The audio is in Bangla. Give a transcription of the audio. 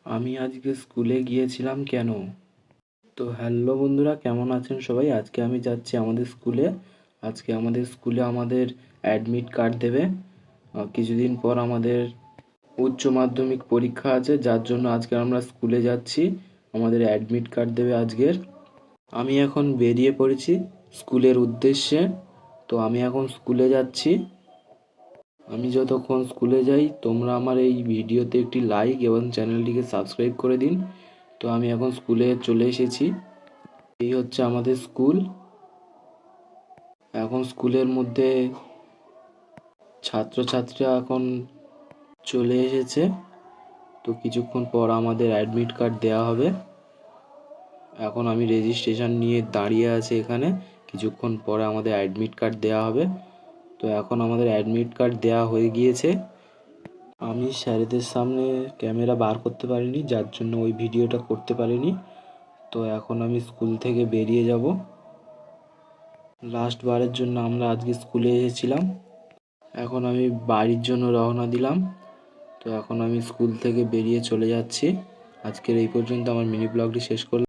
আমি আজকে স্কুলে গিয়েছিলাম কেন? তো হ্যালো বন্ধুরা, কেমন আছেন সবাই? আজকে আমি যাচ্ছি আমাদের স্কুলে। আজকে আমাদের স্কুলে আমাদের অ্যাডমিট কার্ড দেবে। কিছুদিন পর আমাদের উচ্চ মাধ্যমিক পরীক্ষা আছে, যার জন্য আজকে আমরা স্কুলে যাচ্ছি। আমাদের অ্যাডমিট কার্ড দেবে আজকের। আমি এখন বেরিয়ে পড়েছি স্কুলের উদ্দেশ্যে। তো আমি এখন স্কুলে যাচ্ছি। আমি যতক্ষণ স্কুলে যাই, তোমরা আমার এই ভিডিওতে একটি লাইক এবং চ্যানেলটিকে সাবস্ক্রাইব করে দিন। তো আমি এখন স্কুলে চলে এসেছি। এই হচ্ছে আমাদের স্কুল। এখন স্কুলের মধ্যে ছাত্রছাত্রীরা এখন চলে এসেছে। তো কিছুক্ষণ পর আমাদের অ্যাডমিট কার্ড দেওয়া হবে। এখন আমি রেজিস্ট্রেশন নিয়ে দাঁড়িয়ে আছি এখানে। কিছুক্ষণ পরে আমাদের অ্যাডমিট কার্ড দেওয়া হবে। তো এখন আমাদের অ্যাডমিট কার্ড দেওয়া হয়ে গিয়েছে। আমি স্যারেদের সামনে ক্যামেরা বার করতে পারিনি, যার জন্য ওই ভিডিওটা করতে পারিনি। তো এখন আমি স্কুল থেকে বেরিয়ে যাব। লাস্ট বারের জন্য আমরা আজকে স্কুলে এসেছিলাম। এখন আমি বাড়ির জন্য রওনা দিলাম। তো এখন আমি স্কুল থেকে বেরিয়ে চলে যাচ্ছি। আজকের এই পর্যন্ত আমার মিনি ব্লগটি শেষ করলাম।